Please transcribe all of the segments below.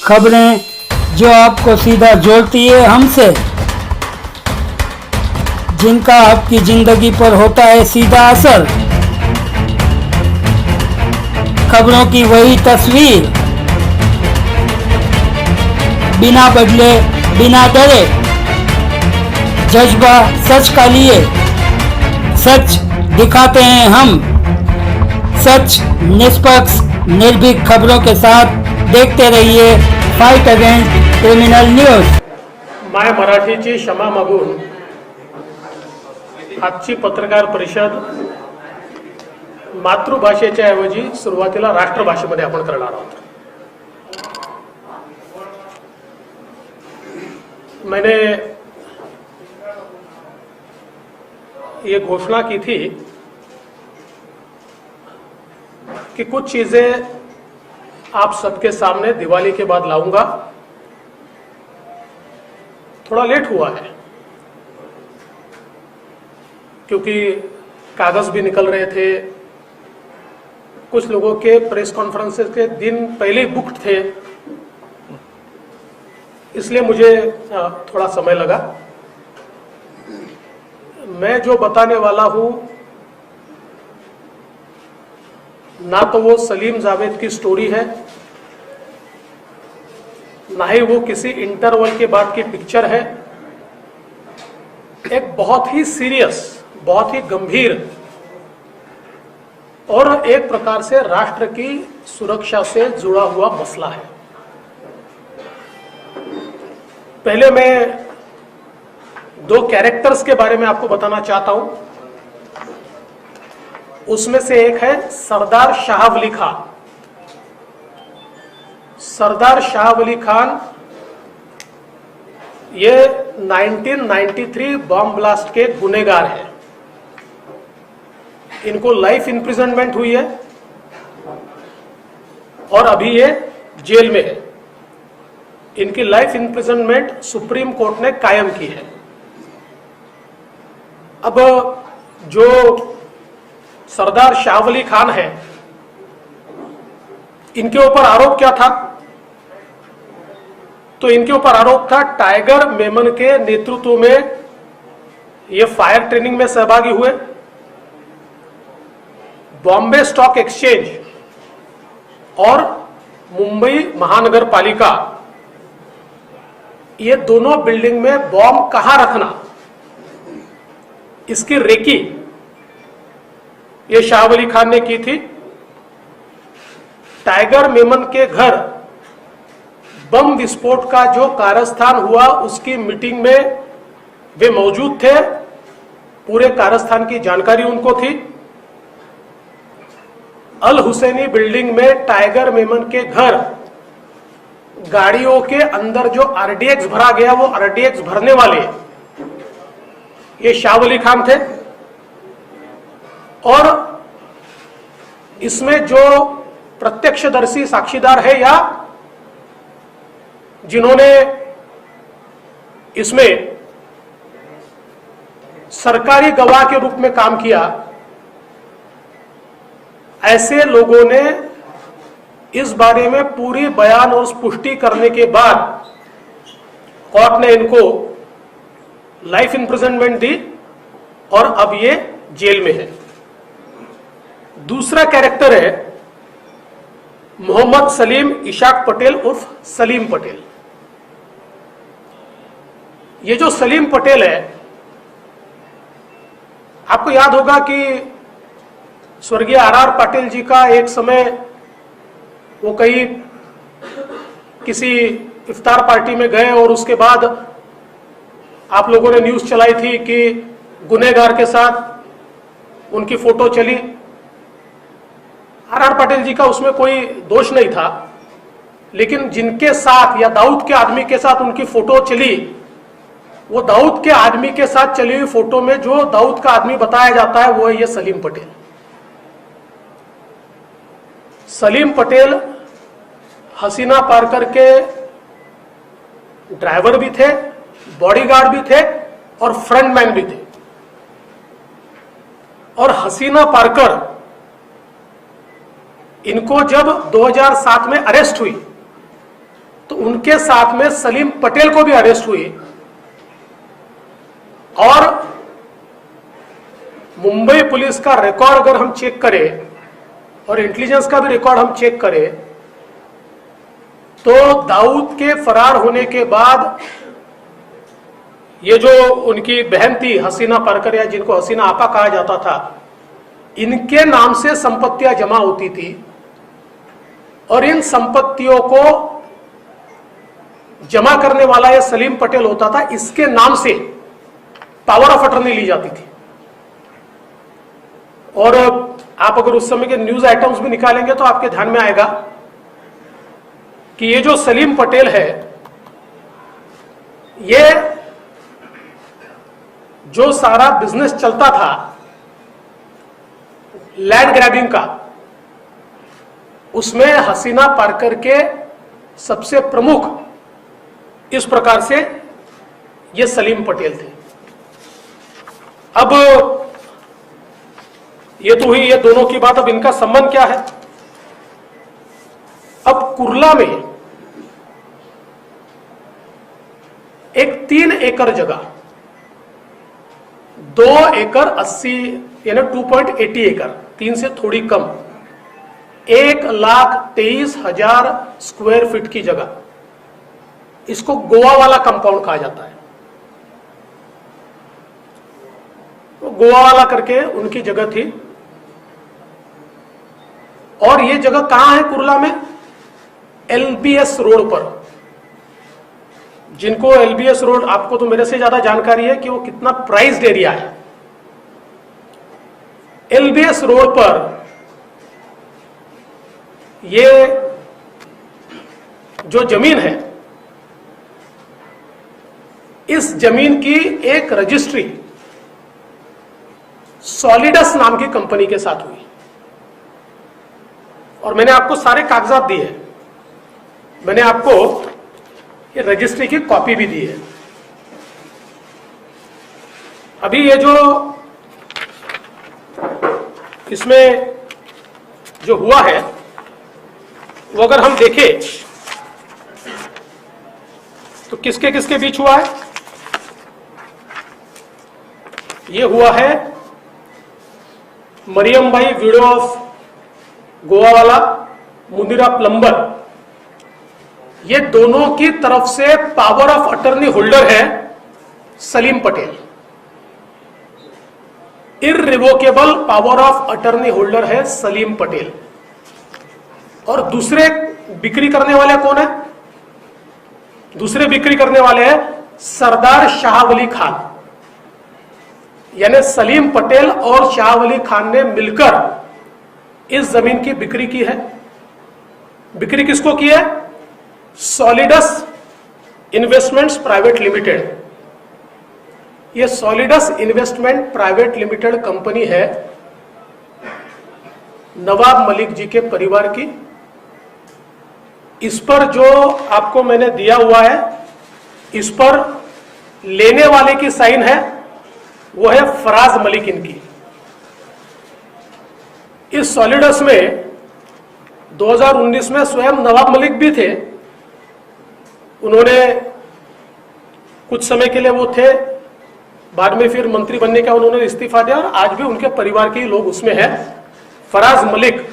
खबरें जो आपको सीधा जोड़ती है हमसे, जिनका आपकी जिंदगी पर होता है सीधा असर। खबरों की वही तस्वीर, बिना बदले बिना डरे, जज्बा सच का लिए, सच दिखाते हैं हम। सच, निष्पक्ष, निर्भीक खबरों के साथ देखते रहिए fight against criminal news. My मराठीची क्षमा मागून आजची पत्रकार परिषद मातृभाषेच्या ऐवजी सुरुवातीला राष्ट्रभाषेमध्ये आपण करणार आहोत। मैंने ये घोषणा की थी कि कुछ चीजें आप सबके सामने दिवाली के बाद लाऊंगा। थोड़ा लेट हुआ है क्योंकि कागज भी निकल रहे थे, कुछ लोगों के प्रेस कॉन्फ्रेंसेस के दिन पहले ही बुक्ड थे, इसलिए मुझे थोड़ा समय लगा। मैं जो बताने वाला हूं ना तो वो सलीम जावेद की स्टोरी है, ना ही वो किसी इंटरवल के बाद की पिक्चर है। एक बहुत ही सीरियस, बहुत ही गंभीर और एक प्रकार से राष्ट्र की सुरक्षा से जुड़ा हुआ मसला है। पहले मैं दो कैरेक्टर्स के बारे में आपको बताना चाहता हूं। उसमें से एक है सरदार शाह वली खान। सरदार शाह वली खान ये 1993 बॉम्ब ब्लास्ट के गुनहगार हैं। इनको लाइफ इंप्रिजनमेंट हुई है और अभी ये जेल में है। इनकी लाइफ इंप्रिजनमेंट सुप्रीम कोर्ट ने कायम की है। अब जो सरदार शाह वली खान है, इनके ऊपर आरोप क्या था? तो इनके ऊपर आरोप था टाइगर मेमन के नेतृत्व में ये फायर ट्रेनिंग में सहभागी हुए, बॉम्बे स्टॉक एक्सचेंज और मुंबई महानगर पालिका, ये दोनों बिल्डिंग में बॉम्ब कहां रखना, इसकी रेकी ये शाह वली खान ने की थी। टाइगर मेमन के घर बम विस्फोट का जो कारस्थान हुआ उसकी मीटिंग में वे मौजूद थे, पूरे कारस्थान की जानकारी उनको थी। अल हुसैनी बिल्डिंग में टाइगर मेमन के घर गाड़ियों के अंदर जो आरडीएक्स भरा गया, वो आरडीएक्स भरने वाले ये शाह वली खान थे। और इसमें जो प्रत्यक्षदर्शी साक्षीदार है या जिन्होंने इसमें सरकारी गवाह के रूप में काम किया, ऐसे लोगों ने इस बारे में पूरी बयान और पुष्टि करने के बाद कोर्ट ने इनको लाइफ इंप्रिजनमेंट दी और अब ये जेल में है। दूसरा कैरेक्टर है मोहम्मद सलीम इशाक पटेल उर्फ सलीम पटेल। ये जो सलीम पटेल है, आपको याद होगा कि स्वर्गीय आर पाटिल जी का एक समय वो कहीं किसी इफ्तार पार्टी में गए और उसके बाद आप लोगों ने न्यूज चलाई थी कि गुनहगार के साथ उनकी फोटो चली। आर पाटिल जी का उसमें कोई दोष नहीं था, लेकिन जिनके साथ या दाऊद के आदमी के साथ उनकी फोटो चली, वो दाऊद के आदमी के साथ चली हुई फोटो में जो दाऊद का आदमी बताया जाता है वो है ये सलीम पटेल। सलीम पटेल हसीना पार्कर के ड्राइवर भी थे, बॉडीगार्ड भी थे और फ्रंटमैन भी थे। और हसीना पार्कर इनको जब 2007 में अरेस्ट हुई तो उनके साथ में सलीम पटेल को भी अरेस्ट हुई और मुंबई पुलिस का रिकॉर्ड अगर हम चेक करें और इंटेलिजेंस का भी रिकॉर्ड हम चेक करें तो दाऊद के फरार होने के बाद ये जो उनकी बहन थी हसीना पारकर या जिनको हसीना आपा कहा जाता था, इनके नाम से संपत्तियां जमा होती थी और इन संपत्तियों को जमा करने वाला ये सलीम पटेल होता था। इसके नाम से पावर ऑफ अटर्नी ली जाती थी और आप अगर उस समय के न्यूज आइटम्स भी निकालेंगे तो आपके ध्यान में आएगा कि ये जो सलीम पटेल है, ये जो सारा बिजनेस चलता था लैंड ग्रैबिंग का, उसमें हसीना पारकर के सबसे प्रमुख इस प्रकार से ये सलीम पटेल थे। अब ये तो हुई ये दोनों की बात। अब इनका संबंध क्या है? अब कुर्ला में एक 3 एकड़ जगह, 2 एकड़ 80 यानी 2.80 एकड़, 3 से थोड़ी कम, 1,23,000 स्क्वायर फीट की जगह, इसको गोवा वाला कंपाउंड कहा जाता है। तो गोवा वाला करके उनकी जगह थी और ये जगह कहां है कुर्ला में? एलबीएस रोड पर। जिनको एलबीएस रोड, आपको तो मेरे से ज्यादा जानकारी है कि वो कितना प्राइस्ड एरिया है। एलबीएस रोड पर ये जो जमीन है, इस जमीन की एक रजिस्ट्री सॉलिडस नाम की कंपनी के साथ हुई और मैंने आपको सारे कागजात दिए हैं। मैंने आपको ये रजिस्ट्री की कॉपी भी दी है। अभी ये जो इसमें जो हुआ है वो अगर हम देखें तो किसके किसके बीच हुआ है? ये हुआ है मरियम भाई, विडो ऑफ गोवा वाला, मुनीरा प्लम्बर, ये दोनों की तरफ से पावर ऑफ अटर्नी होल्डर है Salim Patel. Irrevocable power of attorney holder है सलीम पटेल। और दूसरे बिक्री करने वाले कौन है? दूसरे बिक्री करने वाले हैं सरदार शाह वली खान। यानी सलीम पटेल और शाह वली खान ने मिलकर इस जमीन की बिक्री की है। बिक्री किसको की है? Solidus investments private limited. ये Solidus investment private limited company है नवाब मलिक जी के परिवार की। इस पर जो आपको मैंने दिया हुआ है, इस पर लेने वाले की साइन है, वो है फराज मलिक इनकी। इस सॉलिडस में 2019 में स्वयं नवाब मलिक भी थे। उन्होंने कुछ समय के लिए वो थे, बाद में फिर मंत्री बनने का उन्होंने इस्तीफा दिया और आज भी उनके परिवार के लोग उसमें हैं। फराज मलिक,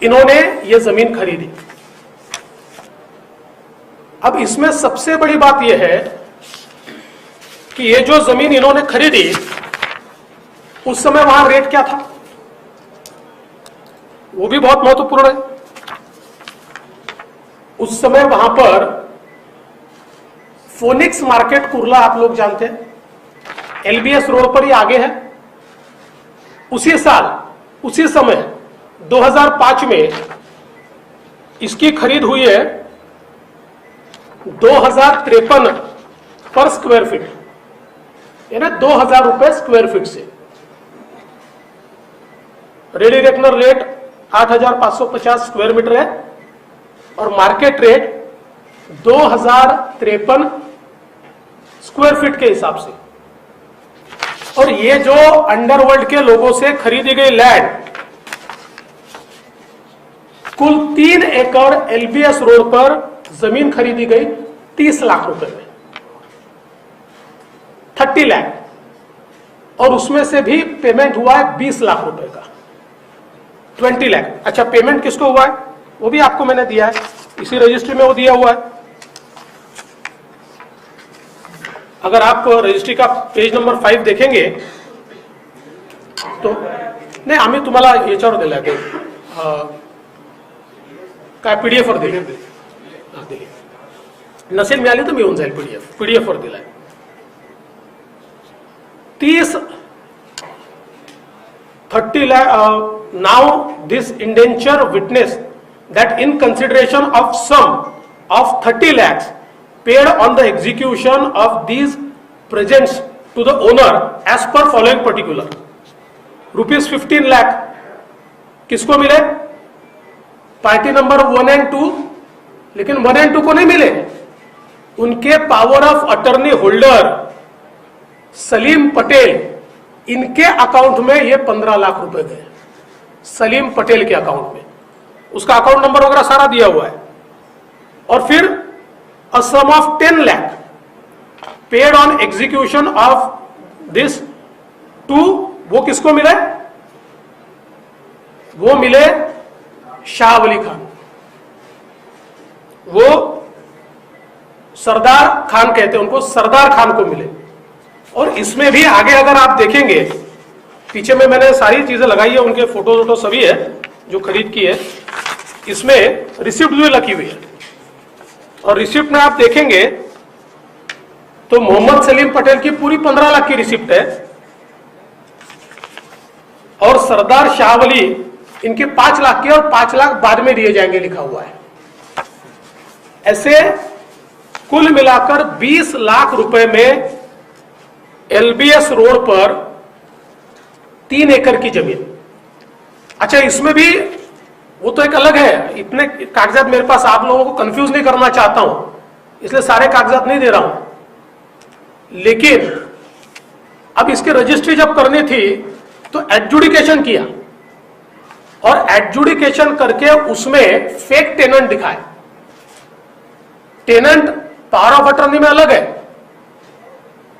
इन्होंने ये जमीन खरीदी। अब इसमें सबसे बड़ी बात यह है कि ये जो जमीन इन्होंने खरीदी, उस समय वहां रेट क्या था, वो भी बहुत महत्वपूर्ण है। उस समय वहां पर फोनिक्स मार्केट कुर्ला, आप लोग जानते हैं, एलबीएस रोड पर ही आगे है। उसी साल, उसी समय 2005 में इसकी खरीद हुई है 2053 पर स्क्वायर फीट, यानी 2000 रुपए स्क्वायर फीट से। Ready reckoner rate 8550 square metre है और मार्केट रेट 2053 स्क्वायर फीट के हिसाब से। और ये जो अंडरवर्ल्ड के लोगों से खरीदी गई लैंड कुल 3 एकड़ एलबीएस रोड पर जमीन खरीदी गई 30 लाख रुपए में, 30 लाख, और उसमें से भी पेमेंट हुआ है 20 लाख रुपए का, 20 लाख। अच्छा, पेमेंट किसको हुआ है वो भी आपको मैंने दिया है, इसी रजिस्ट्री में वो दिया हुआ है। अगर आप रजिस्ट्री का पेज नंबर 5 देखेंगे तो नाही, आम्ही तुम्हाला याच्यावर दिलाय ते काय पीडीएफ वर दिले, नसेल मिळाली तर मी येऊन जाईल, पीडीएफ वर दिलाय। 30 lakh. Now this indenture witness that in consideration of sum of 30 lakhs paid on the execution of these presents to the owner as per following particular. Rupees 15 lakh किसको मिले? पार्टी नंबर 1 and 2, लेकिन 1 and 2 को नहीं मिले, उनके power of attorney holder Salim Patel, इनके account में ये 15 लाख रुपए गए, सलीम पटेल के अकाउंट में, उसका अकाउंट नंबर वगैरह सारा दिया हुआ है। और फिर a sum of 10 lakh paid on execution of this too, वो किसको मिले? वो मिले शाह अली खान, वो सरदार खान कहते हैं उनको, सरदार खान को मिले। और इसमें भी आगे अगर आप देखेंगे, पीछे में मैंने सारी चीजें लगाई है, उनके फोटो वोटो सभी है जो खरीद की है, इसमें रिसिप्ट भी लगी हुई है। और रिसिप्ट में आप देखेंगे तो मोहम्मद सलीम पटेल की पूरी 15 लाख की रिसिप्ट है, और सरदार शाह अली इनके 5 लाख की, और 5 लाख बाद में दिए जाएंगे लिखा हुआ है। ऐसे कुल मिलाकर 20 लाख रुपए में एलबीएस रोड पर 3 एकड़ की जमीन। अच्छा, इसमें भी वो तो एक अलग है, इतने कागजात मेरे पास, आप लोगों को कंफ्यूज नहीं करना चाहता हूं, इसलिए सारे कागजात नहीं दे रहा हूं। लेकिन अब इसकी रजिस्ट्री जब करनी थी तो एडजुडिकेशन किया, और एडजुडिकेशन करके उसमें फेक टेनेंट दिखाए। टेनेंट पावर ऑफ अटर्नी में अलग है,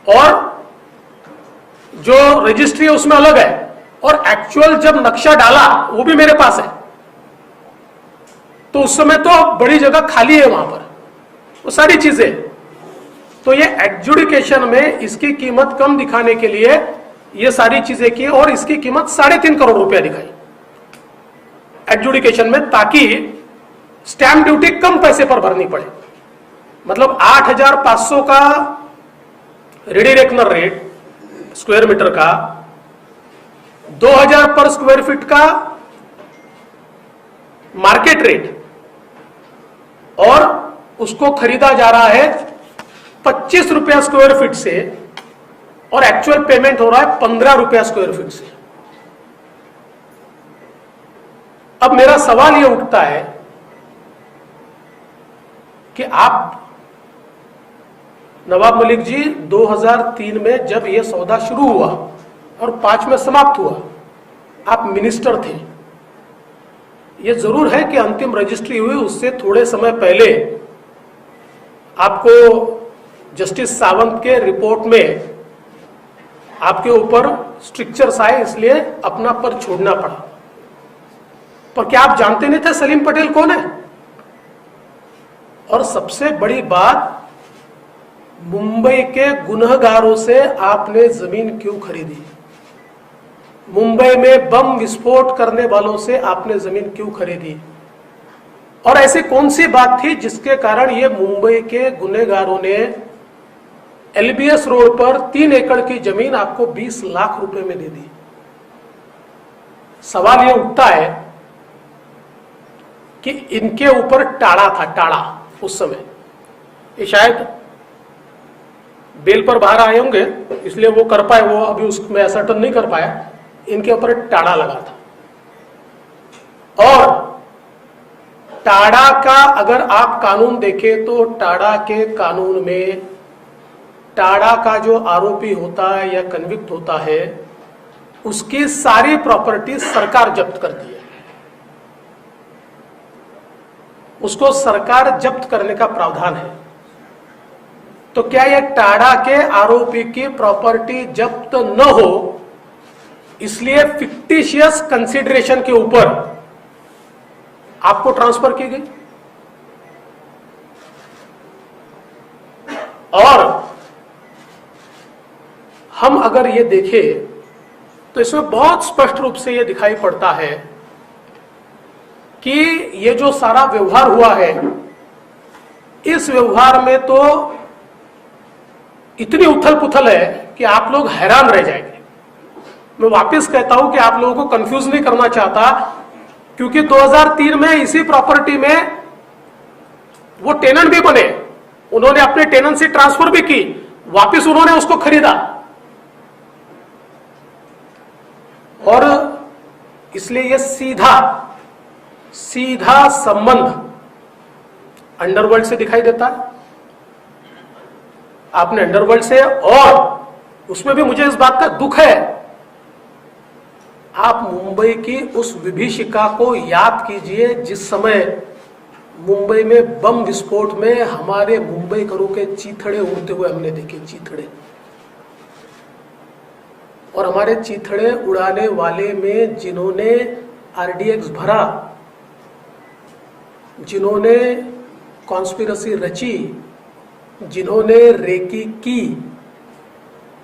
और जो रजिस्ट्री है उसमें अलग है, और एक्चुअल जब नक्शा डाला वो भी मेरे पास है, तो उस समय तो बड़ी जगह खाली है वहां पर, वो सारी चीजें। तो ये एडजुडिकेशन में इसकी कीमत कम दिखाने के लिए ये सारी चीजें की, और इसकी कीमत 3.5 करोड़ रुपया दिखाई एडजुडिकेशन में, ताकि स्टैंप ड्यूटी कम पैसे पर भरनी पड़े। मतलब 8,500 का ready reckoner rate square metre का, 2,000 पर स्क्वायर फीट का मार्केट रेट, और उसको खरीदा जा रहा है 25 रुपया स्क्वायर फीट से, और एक्चुअल पेमेंट हो रहा है 15 रुपया स्क्वायर फीट से। अब मेरा सवाल यह उठता है कि आप नवाब मलिक जी 2003 में जब यह सौदा शुरू हुआ और 5 में समाप्त हुआ, आप मिनिस्टर थे। यह जरूर है कि अंतिम रजिस्ट्री हुई उससे थोड़े समय पहले आपको जस्टिस सावंत के रिपोर्ट में आपके ऊपर स्ट्रिक्चर्स आए, इसलिए अपना पद छोड़ना पड़ा। पर क्या आप जानते नहीं थे सलीम पटेल कौन है? और सबसे बड़ी बात, मुंबई के गुनहगारों से आपने जमीन क्यों खरीदी? मुंबई में बम विस्फोट करने वालों से आपने जमीन क्यों खरीदी? और ऐसी कौन सी बात थी जिसके कारण ये मुंबई के गुनहगारों ने एलबीएस रोड पर 3 एकड़ की जमीन आपको 20 लाख रुपए में दे दी? सवाल यह उठता है कि इनके ऊपर टाड़ा था, टाड़ा उस समय, ये शायद बेल पर बाहर आए होंगे इसलिए वो कर पाए, वो अभी उसमें असर्टन नहीं कर पाया, इनके ऊपर टाड़ा लगा था। और टाड़ा का अगर आप कानून देखें तो टाड़ा के कानून में टाड़ा का जो आरोपी होता है या कन्विक्ट होता है, उसकी सारी प्रॉपर्टी सरकार जब्त करती है। उसको सरकार जब्त करने का प्रावधान है। तो क्या यह टाडा के आरोपी की प्रॉपर्टी जब्त न हो इसलिए फिक्टिशियस कंसिडरेशन के ऊपर आपको ट्रांसफर की गई? और हम अगर ये देखें तो इसमें बहुत स्पष्ट रूप से यह दिखाई पड़ता है कि ये जो सारा व्यवहार हुआ है, इस व्यवहार में तो इतनी उथल पुथल है कि आप लोग हैरान रह जाएंगे। मैं वापस कहता हूं कि आप लोगों को कंफ्यूज नहीं करना चाहता, क्योंकि 2003 में इसी प्रॉपर्टी में वो टेनेंट भी बने, उन्होंने अपने टेनेंसी ट्रांसफर भी की, वापस उन्होंने उसको खरीदा, और इसलिए ये सीधा संबंध अंडरवर्ल्ड से दिखाई देता है। आपने अंडरवर्ल्ड से, और उसमें भी मुझे इस बात का दुख है, आप मुंबई की उस विभीषिका को याद कीजिए जिस समय मुंबई में बम विस्फोट में हमारे मुंबई करों के चीथड़े उड़ते हुए हमने देखे, चीथड़े। और हमारे चीथड़े उड़ाने वाले में जिन्होंने आरडीएक्स भरा, जिन्होंने कॉन्स्पिरेसी रची, जिन्होंने रेकी की,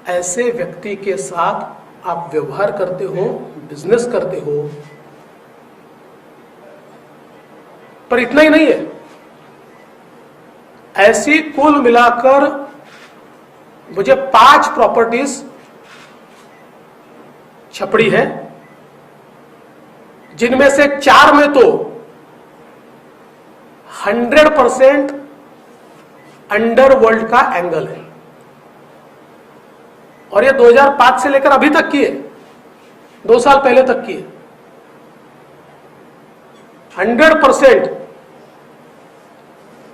ऐसे व्यक्ति के साथ आप व्यवहार करते हो, बिजनेस करते हो। पर इतना ही नहीं है, ऐसी कुल मिलाकर मुझे 5 प्रॉपर्टीज छपड़ी है, जिनमें से 4 में तो 100% अंडरवर्ल्ड का एंगल है, और ये 2005 से लेकर अभी तक की है, 2 साल पहले तक की है। 100%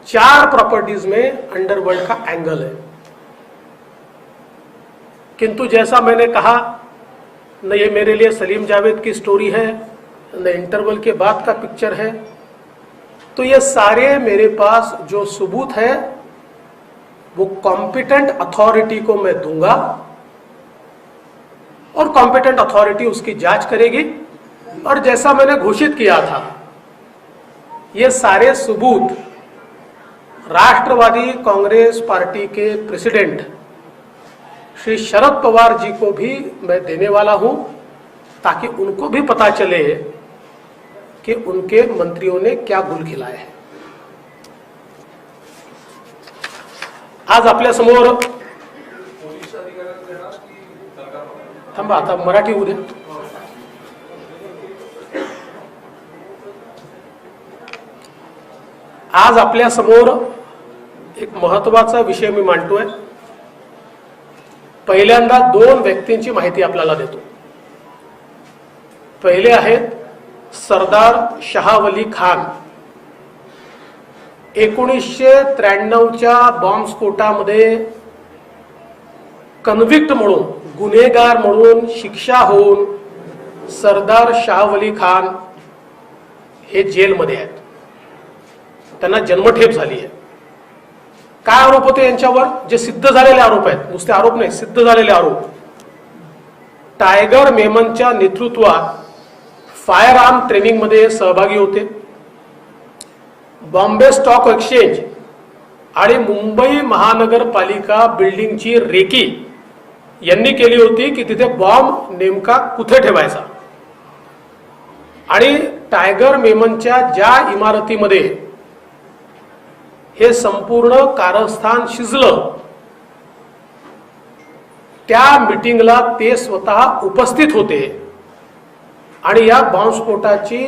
4 प्रॉपर्टीज में अंडरवर्ल्ड का एंगल है। किंतु जैसा मैंने कहा, न ये मेरे लिए सलीम जावेद की स्टोरी है, न इंटरवल के बाद का पिक्चर है। तो ये सारे मेरे पास जो सबूत है वो कॉम्पिटेंट अथॉरिटी को मैं दूंगा, और कॉम्पिटेंट अथॉरिटी उसकी जांच करेगी। और जैसा मैंने घोषित किया था, ये सारे सबूत राष्ट्रवादी कांग्रेस पार्टी के प्रेसिडेंट श्री शरद पवार जी को भी मैं देने वाला हूं, ताकि उनको भी पता चले कि उनके मंत्रियों ने क्या गुल खिलाया है। आज आपल्या समोर थांबा, आता मराठी होऊ दे। आज आपल्या समोर एक महत्वाचा विषय मी मांडतोय। पहिल्यांदा 2 व्यक्तींची माहिती आपल्याला देतो। पहिले आहेत सरदार शाहवली खान। 1993च्या बॉम्बस्फोटामध्ये कन्व्हिक्ट म्हणून, गुन्हेगार म्हणून शिक्षा होऊन सरदार शाहवली खान हे जेलमध्ये आहेत। त्यांना जन्मठेप झाली आहे। काय आरोप होते यांच्यावर? जे सिद्ध झालेले आरोप आहेत, नुसते आरोप नाही, सिद्ध झालेले आरोप। टायगर मेमनच्या नेतृत्वात फायर आर्म ट्रेनिंग मध्ये सहभागी होते। बॉम्बे स्टॉक एक्सचेंज आणि मुंबई महानगरपालिका बिल्डिंगची रेकी यांनी केली होती की तिथे बॉम्ब नेमका कुठे ठेवायचा, आणि टायगर मेमनच्या ज्या इमारतीमध्ये हे संपूर्ण कारस्थान शिजलं, त्या मीटिंगला ते स्वतः उपस्थित होते, आणि या बॉम्बस्फोटाची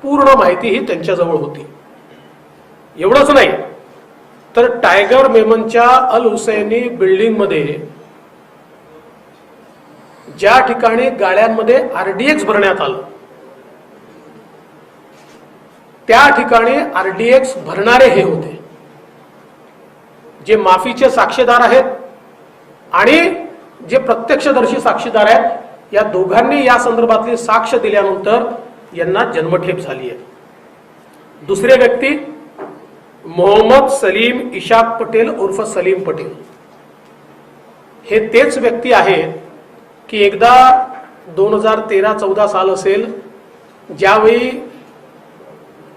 पूर्ण माहिती ही त्यांच्याजवळ होती। एवढंच नाही तर टायगर मेमनच्या अल हुसैनी बिल्डिंग मध्ये ज्या ठिकाणी गाड्यांमध्ये आरडीएक्स भरण्यात आलं, त्या ठिकाणी आरडीएक्स भरणारे हे होते, जे माफीचे साक्षीदार आहेत आणि जे प्रत्यक्षदर्शी साक्षीदार आहेत। या दोघांनी या संदर्भातली साक्ष दिल्यानंतर यांना जन्मठेप झाली आहे। दुसरे व्यक्ती मोहम्मद सलीम इशाक पटेल उर्फ सलीम पटेल हे तेच व्यक्ती आहेत की एकदा 2013-14 साल असेल, ज्यावेळी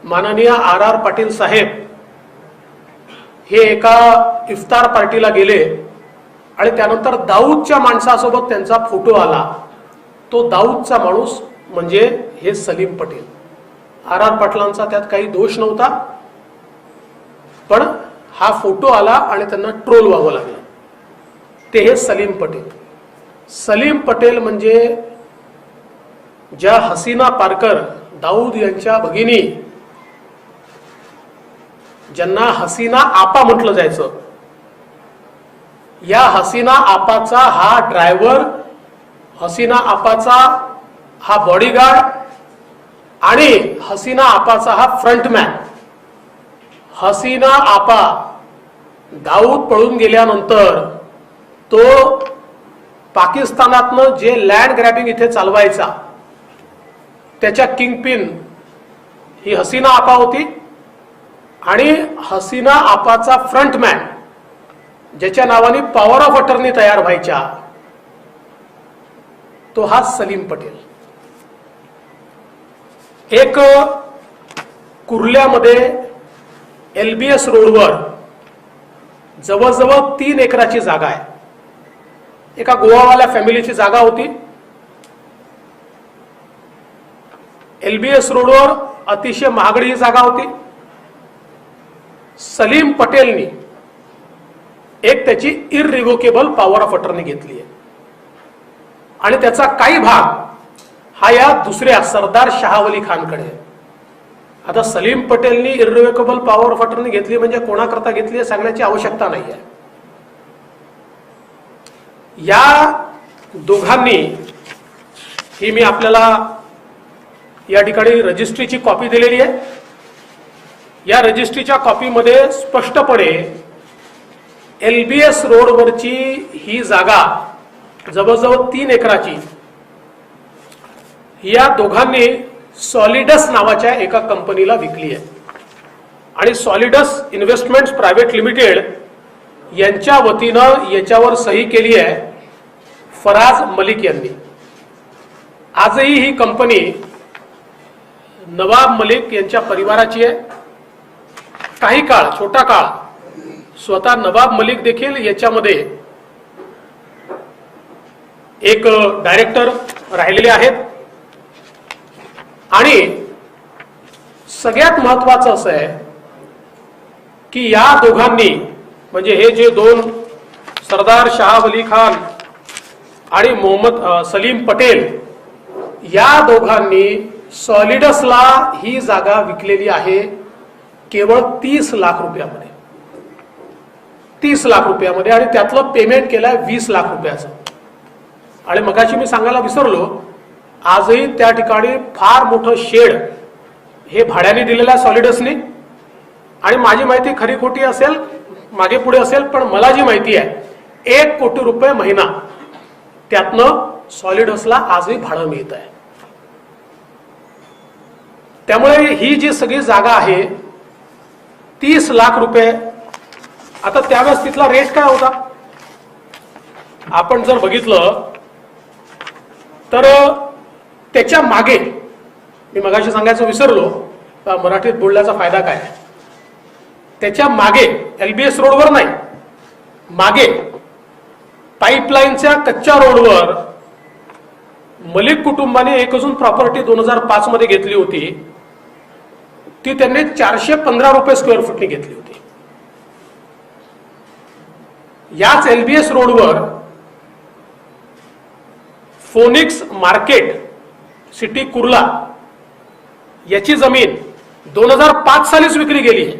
माननीय RR पाटील साहेब हे एका इफ्तार पार्टीला गेले आणि त्यानंतर दाऊदच्या माणसासोबत त्यांचा फोटो आला. तो दाऊदचा माणूस म्हणजे हे सलीम पटेल. RR पाटलांचा त्यात काही दोष नव्हता, पण हा फोटो आला आणि त्यांना ट्रोल व्हावं लागलं. ते हे सलीम पटेल. सलीम पटेल म्हणजे ज्या हसीना पारकर दाऊद यांच्या भगिनी, ज्यांना हसीना आपा म्हटलं जायचं, या हसीना आपाचा हा ड्रायव्हर, हसीना आपाचा हा बॉडीगार्ड आणि हसीना आपाचा हा फ्रंटमॅन. हसीना आपा दाऊद पळून गेल्यानंतर तो पाकिस्तानातनं जे लँड ग्रॅबिंग इथे चालवायचा, त्याच्या किंगपिन ही हसीना आपा होती. आणि हसीना आपाचा फ्रंटमॅन, ज्याच्या नावाने पॉवर ऑफ अटर्नी तयार व्हायच्या, तो हा सलीम पटेल. एक कुर्ल्यामध्ये LBS रोडवर जवळजवळ 3 एकराची जागा आहे. एका गोवावाल्या फॅमिलीची जागा होती. LBS रोडवर अतिशय महागडी ही जागा होती. सलीम पटेलनी एक त्याची इररिव्होकेबल पॉवर ऑफ अटर्नी घेतली आहे आणि त्याचा काही भाग हा या दुसऱ्या सरदार शाहवली खानकडे आहे. आता सलीम पटेलनी इररिव्होकेबल पॉवर ऑफ अटर्नी घेतली म्हणजे कोणाकरता घेतली आहे सांगण्याची आवश्यकता नाही आहे. या दोघांनी, ही मी आपल्याला या ठिकाणी रजिस्ट्रीची कॉपी दिलेली आहे. या रजिस्ट्रीच्या कॉपीमध्ये स्पष्टपणे LBS रोडवरची ही जागा जवळजवळ 3 एकराची या दोघांनी सॉलिडस नावाच्या एका कंपनीला विकली आहे. आणि सॉलिडस इन्व्हेस्टमेंट्स प्रायव्हेट लिमिटेड यांच्या वतीनं याच्यावर सही केली आहे फराज मलिक यांनी. आजही ही कंपनी नवाब मलिक यांच्या परिवाराची आहे. काही काळ, छोटा काळ, स्वतः नवाब मलिक देखील याच्यामध्ये एक डायरेक्टर राहिलेले आहेत. आणि सगळ्यात महत्वाचं असं आहे की या दोघांनी, म्हणजे हे जे 2 सरदार शाहवली खान आणि मोहम्मद सलीम पटेल, या दोघांनी सॉलिडसला ही जागा विकलेली आहे केवळ 30 लाख रुपयामध्ये. 30 लाख रुपयामध्ये. आणि त्यातलं पेमेंट केलंय 20 लाख रुपयाचं. आणि मगाशी मी सांगायला विसरलो, आजही त्या ठिकाणी फार मोठं शेड हे भाड्याने दिलेलं आहे सॉलिडसनी. आणि माझी माहिती खरी खोटी असेल, मागे पुढे असेल, पण मला जी माहिती आहे 1 कोटी रुपये महिना त्यातनं सॉलिडसला आजही भाडं मिळत आहे. त्यामुळे ही जी सगळी जागा आहे 30 लाख रुपये. आता त्यावेळेस तिथला रेट काय होता आपण जर बघितलं तर त्याच्या मागे, मी मगाशी सांगायचं विसरलो, मराठीत बोलण्याचा फायदा काय, त्याच्या मागे LBS रोडवर नाही, मागे पाईपलाईनच्या कच्च्या रोडवर मलिक कुटुंबाने एक अजून प्रॉपर्टी 2005 मध्ये घेतली होती. ती त्यांनी 415 रुपये स्क्वेअर फुटनी घेतली होती. याच LBS रोडवर फोनिक्स मार्केट सिटी कुर्ला याची जमीन 2005 सालीच विकली गेली आहे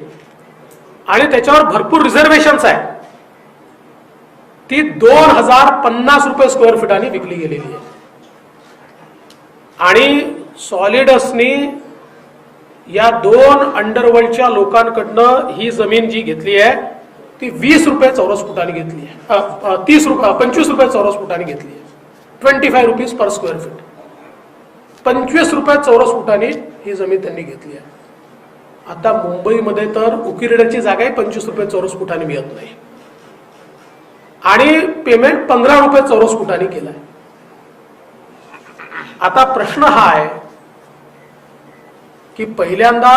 आणि त्याच्यावर भरपूर रिझर्वेशन्स आहे. ती 2050 रुपये स्क्वेअर फुटाने विकली गेलेली आहे. आणि सॉलिडसनी या 2 अंडरवर्ल्डच्या लोकांकडनं ही जमीन जी घेतली आहे ती 20 रुपये चौरस फुटाने घेतली आहे. 25 रुपये चौरस फुटाने घेतली आहे. 25 रुपीज पर स्क्वेअर फीट. 25 रुपये चौरस फुटाने ही जमीन त्यांनी घेतली आहे. आता मुंबईमध्ये तर उकिरड्याची जागाही 25 रुपये चौरस फुटाने मिळत नाही आणि पेमेंट 15 रुपये चौरस फुटाने केलाय. आता प्रश्न हा आहे की पहिल्यांदा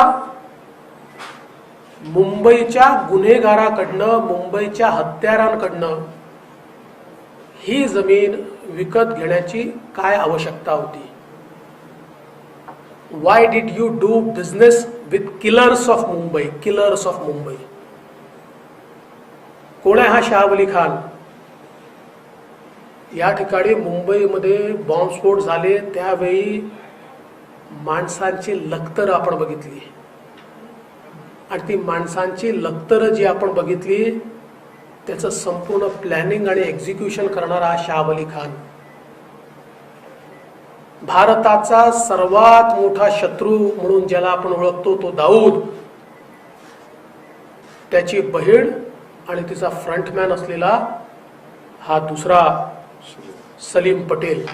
मुंबईच्या गुन्हेगाराकडनं, मुंबईच्या हत्यारांकडनं ही जमीन विकत घेण्याची काय आवश्यकता होती? Why did you do business with killers of Mumbai? Killers of Mumbai कोण आहे हा शाहवली खान? या ठिकाणी मुंबईमध्ये बॉम्बस्फोट झाले त्यावेळी माणसांची लखतर आपण बघितली आणि ती माणसांची लखतर जी आपण बघितली त्याचं संपूर्ण प्लॅनिंग आणि एक्झिक्युशन करणारा हा शाहवली खान. भारताचा सर्वात मोठा शत्रू म्हणून ज्याला आपण ओळखतो तो दाऊद, त्याची बहीण आणि तिचा फ्रंटमॅन असलेला हा दुसरा सलीम पटेल.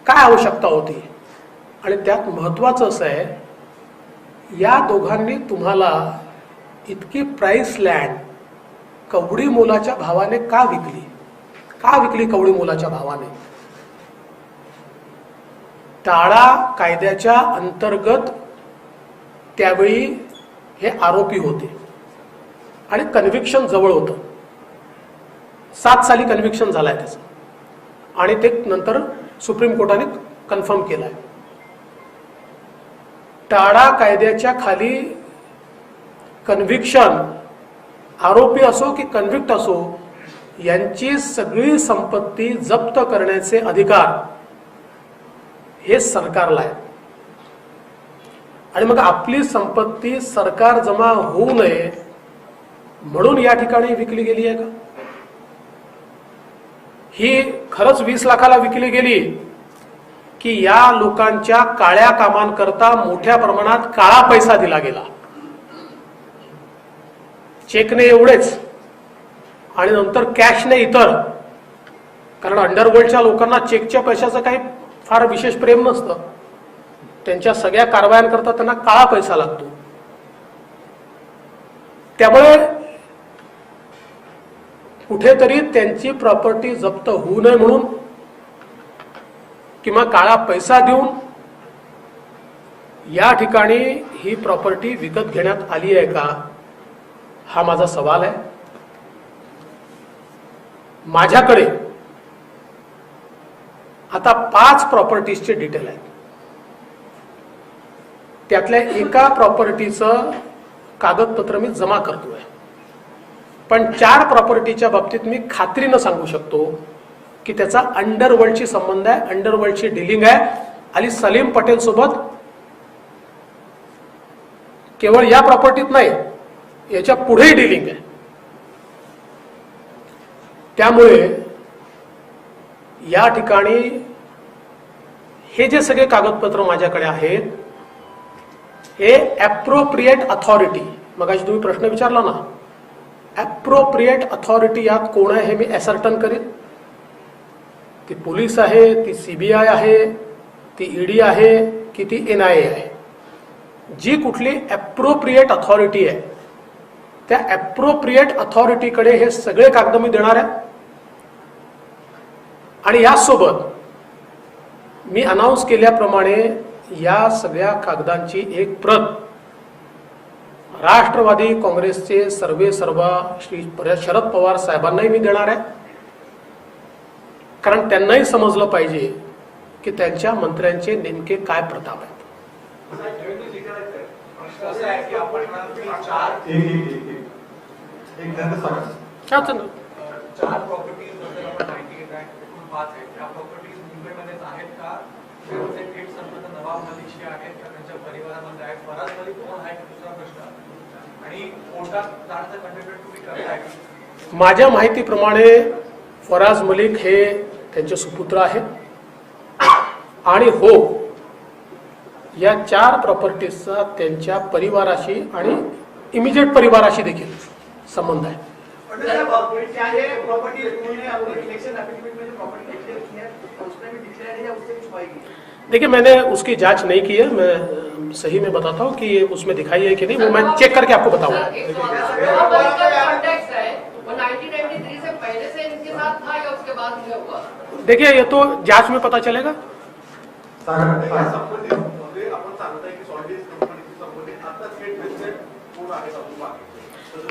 काय आवश्यकता होती? आणि त्यात महत्वाचं असं आहे, या दोघांनी तुम्हाला इतकी प्राइस लँड कवडी मोलाच्या भावाने का विकली? का विकली कवडी मोलाच्या भावाने? टाळा कायद्याच्या अंतर्गत त्यावेळी हे आरोपी होते आणि कन्व्हिक्शन जवळ होतं. 7 साली कन्व्हिक्शन झालंय त्याचं आणि ते नंतर सुप्रीम कोर्टाने कन्फर्म केलंय. टाळा कायद्याच्या खाली कन्व्हिक्शन, आरोपी असो की कन्व्हिक्ट असो, यांची सगळी संपत्ती जप्त करण्याचे अधिकार हे सरकारला आहे. आणि मग आपली संपत्ती सरकार जमा होऊ नये म्हणून या ठिकाणी विकली गेली आहे का? ही खरंच 20 लाखाला विकली गेली की या लोकांच्या काळ्या कामांकरता मोठ्या प्रमाणात काळा पैसा दिला गेला? चेकने एवढेच आणि नंतर कॅशने इतर. कारण अंडरवर्ल्डच्या लोकांना चेकच्या पैशाचं काही फार विशेष प्रेम नसतं. त्यांच्या सगळ्या कारवायांकरता त्यांना काळा पैसा लागतो. त्यामुळे कुठेतरी त्यांची प्रॉपर्टी जप्त होऊ नये म्हणून किंवा काळा पैसा देऊन या ठिकाणी ही प्रॉपर्टी विकत घेण्यात आली आहे का, हा माझा सवाल आहे. माझ्याकडे आता 5 प्रॉपर्टीजचे डिटेल आहेत. त्यातल्या एका प्रॉपर्टीचं कागदपत्र मी जमा करतोय, पण 4 प्रॉपर्टीच्या बाबतीत मी खात्रीनं सांगू शकतो की त्याचा अंडरवर्ल्डशी संबंध आहे, अंडरवर्ल्डची डीलिंग आहे आणि सलीम पटेल सोबत केवळ या प्रॉपर्टीत नाही, याच्या पुढेही डीलिंग आहे. त्यामुळे या ठिकाणी हे जे सगळे कागदपत्र माझ्याकडे आहेत हे ॲप्रोप्रिएट अथॉरिटी, मगाशी तुम्ही प्रश्न विचारला ना, ॲप्रोप्रिएट अथॉरिटी यात कोण आहे हे मी ॲसर्टन करीन. ती पोलीस आहे, ती CBI आहे, ती ED आहे की ती NIA आहे. जी कुठली ॲप्रोप्रिएट अथॉरिटी आहे त्या ॲप्रोप्रिएट अथॉरिटीकडे हे सगळे कागद मी देणार आहे. आणि यासोबत मी अनाऊन्स केल्याप्रमाणे या सगळ्या कागदांची एक प्रत राष्ट्रवादी काँग्रेसचे सर्वेसर्वा श्री शरद पवार साहेबांनाही मी देणार आहे. कारण त्यांनाही समजलं पाहिजे की त्यांच्या मंत्र्यांचे नेमके काय प्रताप आहेत. माझ्या माहितीप्रमाणे फराज मलिक हे त्यांचे सुपुत्र आहेत आणि हो, या 4 प्रॉपर्टीजचा त्यांच्या परिवाराशी आणि इमिजिएट परिवाराशी देखील संबंध आहे. देखिए, मैंने उसकी जांच नहीं की है, मैं सही मैं बताता हूँ कि ये उसमें दिखाई है कि नहीं, वो मैं चेक करके आपको बताऊंगा। सर, एक सवाल। नवाब मलिक का कॉन्टेक्स्ट है, वो 1993 से पहले से इनके साथ था या उसके बाद हुआ हुआ? देखिए ये तो जांच में पता चलेगा।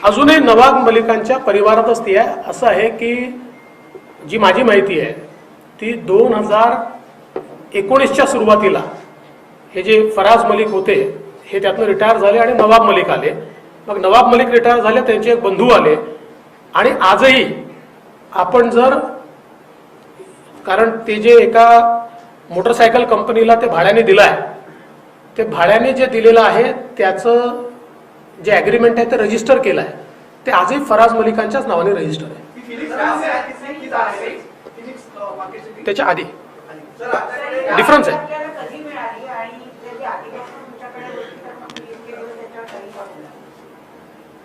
अजूनही नवाब मलिकांच्या परिवारातच ती आहे। असं आहे की जी माझी माहिती आहे ती 2019च्या सुरुवातीला हे जे फराज मलिक होते हे त्यातनं रिटायर झाले आणि नवाब मलिक आले। मग नवाब मलिक रिटायर झाले, त्यांचे एक बंधू आले आणि आजही आपण जर, कारण ते जे एका मोटरसायकल कंपनीला ते भाड्याने दिलं आहे, ते भाड्याने जे दिलेलं आहे त्याचं जे ॲग्रीमेंट आहे ते रजिस्टर केलं आहे, ते आजही फराज मलिकांच्याच नावाने रजिस्टर आहे। त्याच्या आधी डिफरन्स आहे।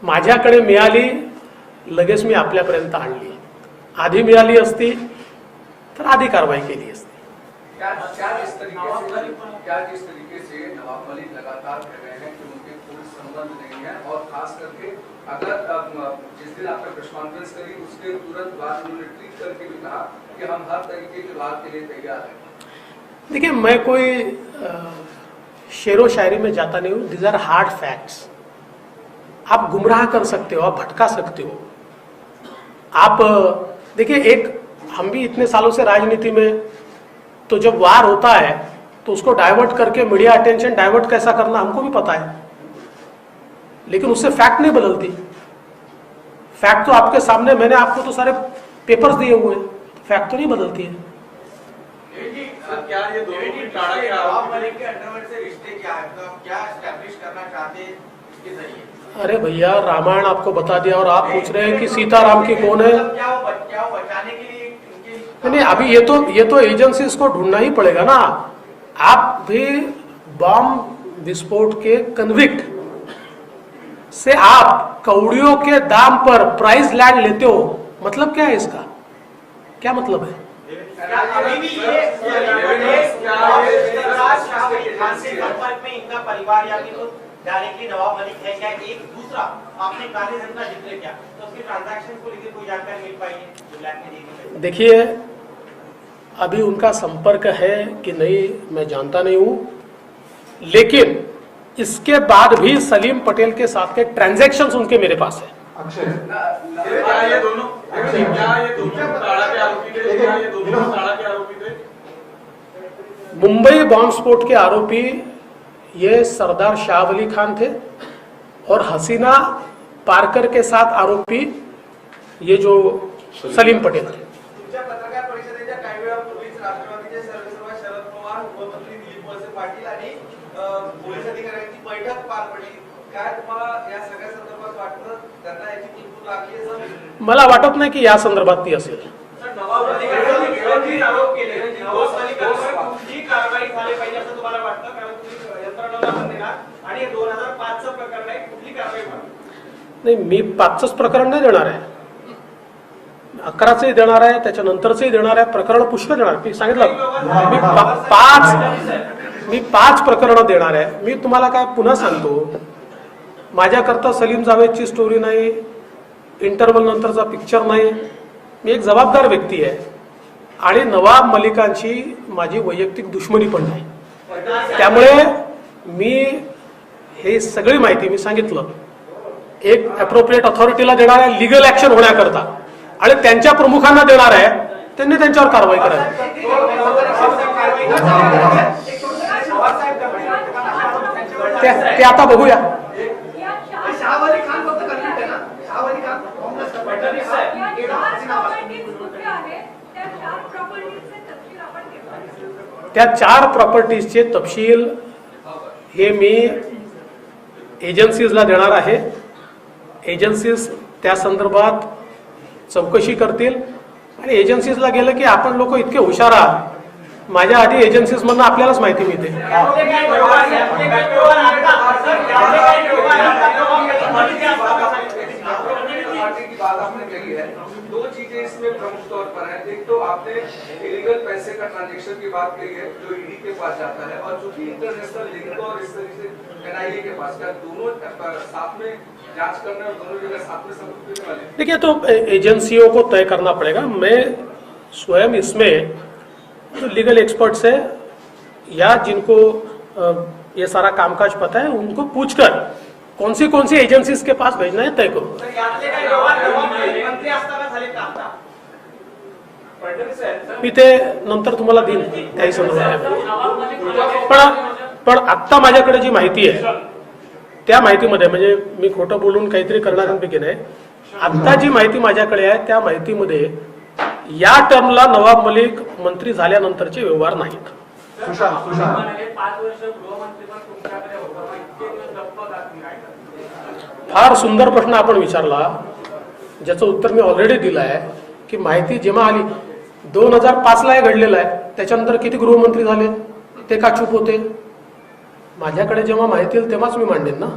माझ्याकडे मिळाली, लगेच मी आपल्यापर्यंत आणली। आधी मिळाली असती तर आधी कारवाई केली असती। क्या जिस तरीके से नवाब मलिक लगातार कह रहे हैं कि उनके कोई संबंध नहीं है, और खास करके अगर जिस दिन आपने प्रेस कॉन्फ्रेंस करी उसके तुरंत बाद उन्होंने ट्वीट करके भी कहा कि हम हर तरीके की बात के लिए तैयार हैं। देखिए मैं कोई शेरो शायरी में जाता नहीं हूँ। These are hard facts. आप गुमराह कर सकते हो, आप भटका सकते हो। आप देखिए, एक हम भी इतने सालों से राजनीति में, तो जब वार होता है तो उसको डाइवर्ट करके मीडिया अटेंशन डाइवर्ट कैसा करना हमको भी पता है, लेकिन उससे फैक्ट नहीं बदलती। फैक्ट तो आपके सामने, मैंने आपको तो सारे पेपर्स दिए हुए हैं, फैक्ट तो नहीं बदलती है। क्या ये दोनों की टाड़ा के नवाब मलिक के अंडरवर्ल्ड से रिश्ते क्या है, तो क्या एस्टैब्लिश करना चाहते हैं इसके जरिए? अरे भैया, रामायण आपको बता दिया और आप पूछ रहे हैं कि सीताराम की कौन है। क्या वो बचाने के लिए इनकी नहीं, अभी ये तो एजेंसीज को ढूंढना ही पड़ेगा ना। आप भी बॉम्ब विस्फोट के कन्विक्ट से आप कौड़ियों के दाम पर प्राइस लैंड लेते हो, मतलब क्या है इसका? क्या मतलब है? अभी भी ये खान से संपर्क में इनका परिवार या फिर तो डायरेक्टली नवाब मलिक है क्या? एक दूसरा आपने काले धन का जिक्र किया, तो उसके ट्रांजैक्शन को लेकर कोई जानकारी मिल पाई है? देखिए, अभी उनका संपर्क है कि नहीं मैं जानता नहीं हूं, लेकिन इसके बाद भी सलीम पटेल के साथ के ट्रांजैक्शंस उनके मेरे पास है। क्या ये दोनों टाड़ा के आरोपी थे? क्या ये दोनों टाड़ा के आरोपी थे? मुंबई बॉम्ब स्फोट के आरोपी ये सरदार शाह अली खान थे, और हसीना पारकर के साथ आरोपी ये जो सलीम पटेल थे। तुमच्या पत्रकार परिषदेच्या काही वेळापूर्वीच राष्ट्रवादीचे सर्वेसर्वा शरद पवार, उपमंत्री दिलीप वळसे पाटील आणि पोलीस अधिकाऱ्यांची बैठक पार पडली। काय तुम्हाला या सगळ्या संदर्भात वाटतं? त्यांना याची किंमत लागली असं? मला वाटत नाही की या संदर्भात ती असेल। नवाब मलिकांनी आरोप केले, नवाब मलिकांवर कुठली कारवाई झाली पाहिजे असं तुम्हाला वाटतं? कारण तुम्ही यंत्रणा पण देणार आणि 2005चं प्रकरण आहे, कुठली कारवाई व्हावी? नाही, मी 5च प्रकरण नाही देणार आहे, 11चंही देणार आहे, त्याच्यानंतरचंही देणार आहे। प्रकरण पुष्कळ देणार, मी सांगितलं मी 5 प्रकरणं देणार आहे। मी तुम्हाला काय पुन्हा सांगतो, माझ्याकरता सलीम जावेदची स्टोरी नाही, इंटरवल नंतरचा पिक्चर नाही। मी एक जबाबदार व्यक्ती आहे आणि नवाब मलिकांची माझी वैयक्तिक दुश्मनी पण नाही। त्यामुळे मी हे सगळी माहिती मी सांगितलं एक अप्रोप्रिएट अथॉरिटीला देणार आहे लीगल ऍक्शन होण्याकरता, आणि त्यांच्या प्रमुखांना देणार आहे, त्यांनी त्यांच्यावर कारवाई करावी। ते आता बघूया। त्या 4 प्रॉपर्टीजचे तपशील हे मी एजन्सीजला देणार आहे। एजन्सीज त्या संदर्भात चौकशी करतील, आणि एजन्सीजला गेलं की आपण लोक इतके हुशार आहात, माझ्या आधी एजन्सीज मधून आपल्यालाच माहिती मिळते। बात आपने कही है, दो चीजें इसमें प्रमुख तौर पर है। एक तो आपने इलीगल पैसे का ट्रांजेक्शन की बात कही है जो ईडी के पास जाता है, और चूंकि इंटरनेशनल लिंक और इस तरीके से एनआईए के पास का दोनों साथ में जांच करने और दोनों जगह साथ में सबूत देने वाले। देखिए, तो एजेंसियों को तय करना पड़ेगा। मैं स्वयं इसमें जो लीगल एक्सपर्ट्स है या जिनको ये सारा कामकाज पता है उनको पूछकर कौन सी एजेंसीज के पास भेजना है तय करूँ। तर यातले काही व्यवहार मंत्री असताना झाले का आता? फडणवीस साहेब, मी ते नंतर तुम्हाला देईन त्याही संदर्भात। पण आत्ता माझ्याकडे जी माहिती आहे त्या माहितीमध्ये, म्हणजे मी खोटं बोलून काहीतरी करणाऱ्यांपैकी नाही, आत्ता जी माहिती माझ्याकडे आहे त्या माहितीमध्ये या टर्मला नवाब मलिक मंत्री झाल्यानंतरचे व्यवहार नाहीत। फार सुंदर प्रश्न आपण विचारला, ज्याचं उत्तर मी ऑलरेडी दिलं आहे की माहिती जेव्हा आली 2005 ला हे घडलेलं आहे, त्याच्यानंतर किती गृहमंत्री झाले ते का चूप होते? माझ्याकडे जेव्हा माहिती येईल तेव्हाच मी मांडेन ना।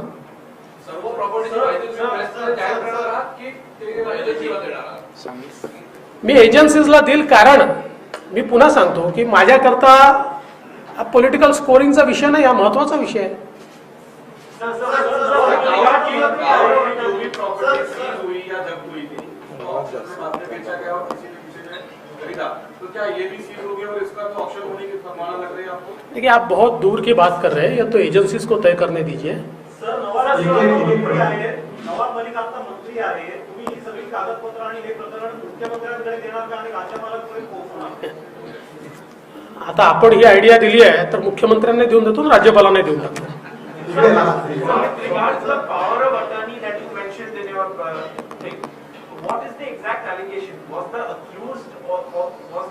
सर्व प्रॉपर्टीची माहिती जाहीर करणार आहात की ते एजन्सीला देणार आहात? मी एजन्सीजला देईल, कारण मी पुन्हा सांगतो की माझ्याकरता पॉलिटिकल स्कोरिंगचा विषय नाही, हा महत्वाचा विषय आहे। तो क्या ये भी सीज हो गया और इसका तो ऑप्शन होने की संभावना लग रही है आपको? देखिए, आप बहुत दूर की बात कर रहे हैं, या तो एजेंसीज को तय करने दीजिए। सर, नवाब मलिक आता मंत्री आहे, तुम्ही ही सगळी कागदपत्र आणि हे प्रकरण मुख्यमंत्र्यांकडे देणार का आणि राज्यपालांकडे पोहोचणार? आता आपण ही आयडिया दिली आहे तर मुख्यमंत्र्यांना देऊन देतो, राज्यपालांना देऊन टाकतो। Power of attorney that you mentioned in your thing, what is the exact allegation? Was the accused or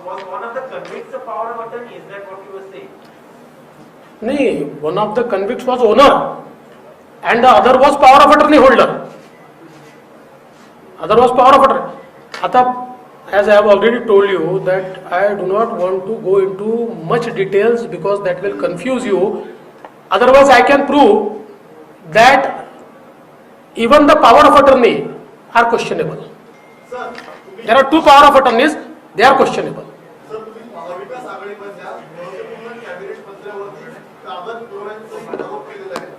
was one of the convicts a power of attorney? Is that what you were saying? नहीं, one of the convicts was owner and the other was power of attorney holder. Other was power of attorney. आता as I have already told you that I do not want to go into much details because that will confuse you. Otherwise I can prove that even the power of attorney are questionable. Sir, There are two power of attorneys, they are questionable. Sir, तुम्ही महाविकास आघाडीमधल्या महत्त्वपूर्ण cabinet मंत्र्यावरती कागद पुराव्यांचा आरोप केलेला आहे।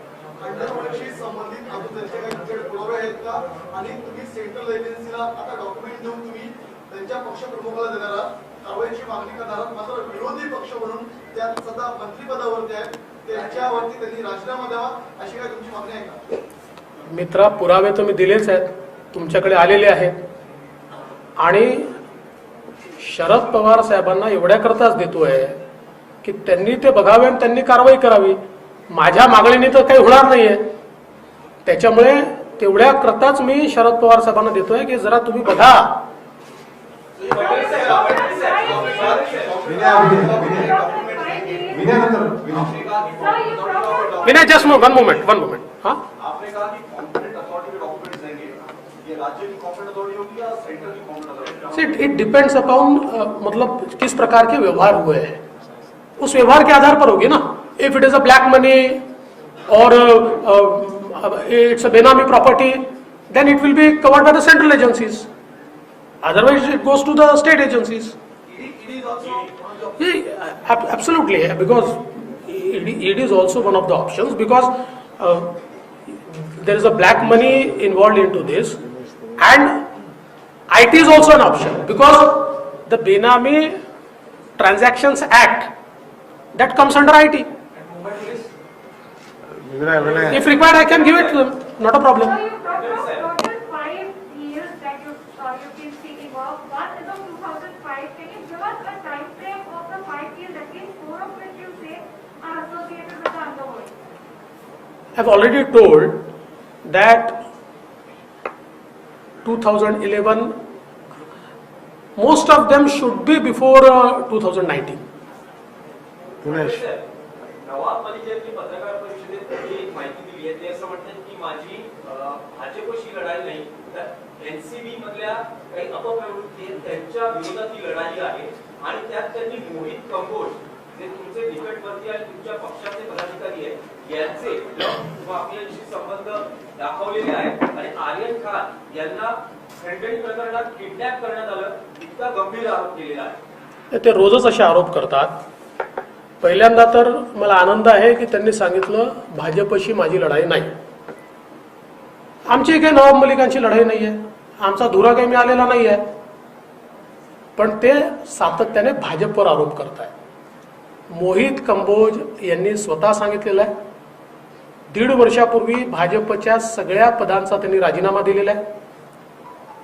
अंडरवर्ल्डशी संबंधित अजून त्यांचे काही तुमच्याकडे पुरावे आहेत का? आणि तुम्ही सेंट्रल एजन्सीला आता डॉक्युमेंट देऊन तुम्ही त्यांच्या पक्षप्रमुखाला देणार आहात, कारवाईची मागणी करणार आहात, मात्र विरोधी पक्ष म्हणून त्या सध्या मंत्रिपदावरती आहेत, त्यांच्यावरती त्यांनी राजीनामा द्यावा अशी काय तुमची मागणी आहे का? मित्रा, पुरावे तर मी दिलेच आहेत, तुमच्याकडे आलेले आहेत, आणि शरद पवार साहेबांना एवढ्याकरताच देतोय की त्यांनी ते बघावे आणि त्यांनी कारवाई करावी। माझ्या मागणीने तर काही होणार नाहीये, त्याच्यामुळे तेवढ्याकरताच मी शरद पवार साहेबांना देतोय की जरा तुम्ही बघा। विनय, जस्ट वन मोमेंट। हाँ, आपने कहा कि कॉम्पिटेंट अथॉरिटी के डॉक्यूमेंट्स देंगे, ये राज्य की कॉम्पिटेंट अथॉरिटी होगी या सेंट्रल की competent authority? It depends upon मतलब किस प्रकार के व्यवहार हुए हैं, उस व्यवहार के आधार पर होगी ना। If it is a black money और it's a benami property, then it will be covered by the central agencies, otherwise it goes to the state agencies. ED is also one of the Yeah, absolutely, because it is also one of the options, because there is a black money involved into this, and IT is also an option, because the Benami Transactions Act that comes under IT. If required, I can give it to them, not a problem. So you talked about total 5 years that you've been speaking of. One is of 2005. Can you give us a time frame of the 5 years, at least 4 of which you say are associated with the underworld? I've already told that 2011, most of them should be before 2019. Nawab Malik यांनी पत्रकार परिषदेत जी एक माहिती दिली आहे, ते असं म्हणतात की माझी भाजपशी लढाई नाही, तर एनसीबी मधल्या काही अपप्रवृत्ती आहेत त्यांच्या विरोधात ही लढाई आहे, आणि त्यात त्यांनी मोहित कंबोज जे तुमचे निकटवर्ती आणि तुमच्या पक्षाचे पदाधिकारी आहेत यांचे आपल्याशी संबंध दाखवलेले आहेत, आणि आर्यन खान यांना खंडणी प्रकरणात किडनॅप करण्यात आलं इतका गंभीर आरोप केलेला आहे. ते रोजच असे आरोप करतात. पहिल्यांदा तर मला आनंद आहे की त्यांनी सांगितलं भाजपशी माझी लढाई नाही. आमची काही नवाब मलिकांची लढाई नाही आहे, आमचा धुरा काही मिळालेला नाही आहे. पण ते सातत्याने भाजपवर आरोप करतायत. मोहित कंबोज यांनी स्वतः सांगितलेलं आहे 1.5 वर्षापूर्वी भाजपच्या सगळ्या पदांचा त्यांनी राजीनामा दिलेला आहे.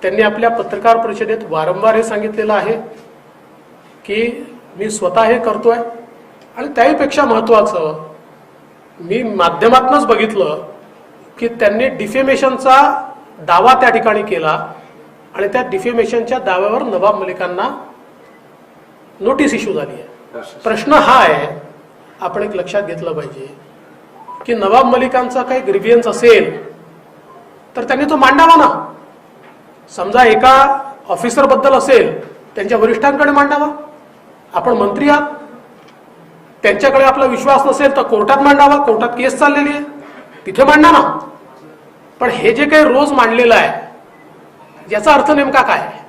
त्यांनी आपल्या पत्रकार परिषदेत वारंवार हे सांगितलेलं आहे की मी स्वतः हे करतोय. आणि त्याहीपेक्षा महत्त्वाचं मी माध्यमातूनच बघितलं की त्यांनी डिफेमेशनचा दावा त्या ठिकाणी केला आणि त्या डिफेमेशनच्या दाव्यावर नवाब मलिकांना नोटीस इश्यू झाली आहे. प्रश्न हा आहे, आपण एक लक्षात घेतलं पाहिजे की नवाब मलिकांचा काही ग्रीव्हियन्स असेल तर त्यांनी तो मांडावा ना. समजा एका ऑफिसर बद्दल असेल, त्यांच्या वरिष्ठांकडे मांडावा. आपण मंत्री आहात, त्यांच्याकडे आपला विश्वास नसेल तर कोर्टात मांडावा. कोर्टात केस चाललेली आहे, तिथे मांडा ना. पण हे जे काही रोज मांडलेलं आहे याचा अर्थ नेमका काय आहे?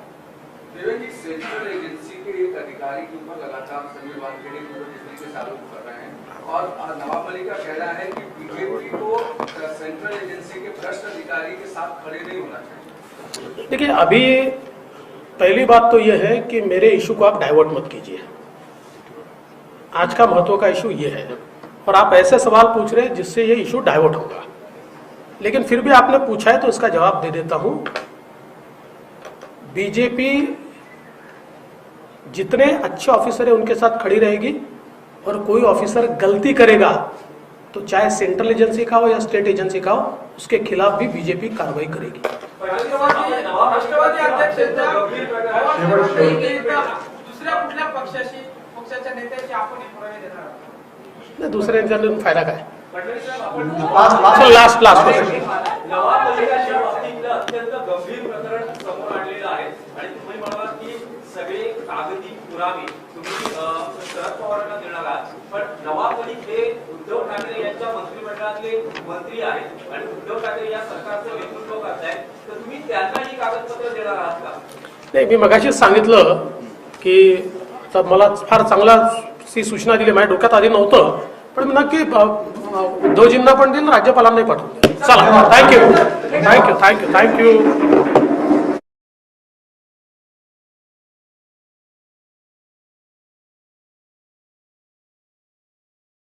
सेंट्रल एजेंसी के एक अधिकारी के ऊपर लगातार समीर वानखेड़े के आरोप कर रहे हैं और नवाब मलिक का कहना है कि बीजेपी को सेंट्रल एजेंसी के भ्रष्ट अधिकारी के साथ खड़े नहीं होना चाहिए. देखिए, अभी पहली बात तो यह है कि मेरे इशू को आप डाइवर्ट मत कीजिए. आज का महत्व का इशू ये है और आप ऐसे सवाल पूछ रहे हैं जिससे ये इशू डाइवर्ट होगा. लेकिन फिर भी आपने पूछा है तो इसका जवाब दे देता हूं. बीजेपी जितने अच्छे ऑफिसर है उनके साथ खड़ी रहेगी और कोई ऑफिसर गलती करेगा तो चाहे सेंट्रल एजेंसी का हो या स्टेट एजेंसी का हो, उसके खिलाफ भी बीजेपी कार्रवाई करेगी. राष्ट्रवादी अध्यक्षांच्या दुसऱ्या कुठल्या पक्षाच्या नेत्याची आपण पुरावे देणार आहात? नाही, दुसऱ्यांचा फायदा काय? फडणवीस साहेब, आपण लास्ट नवाब मलिकांच्या बाबतीतलं अत्यंत गंभीर प्रकरण समोर आणलेलं आहे आणि तुम्ही म्हणालात की सगळे कागदी पुरावे तुम्ही शरद पवारांना देणार आहात. पण नवाब मलिक हे उद्धव ठाकरे यांच्या मंत्रिमंडळातले मंत्री आहेत आणि उद्धव ठाकरे या सरकारचं नेतृत्व करतायत, तर तुम्ही त्यांना ही कागदपत्र देणार आहात का? नाही, मी मगाशीच सांगितलं की आता मला फार चांगला ती सूचना दिली, माझ्या डोक्यात आधी नव्हतं. पण मी नक्की उद्धवजींना पण देईल, राज्यपालांनाही पाठवून देईल. चला, थँक्यू.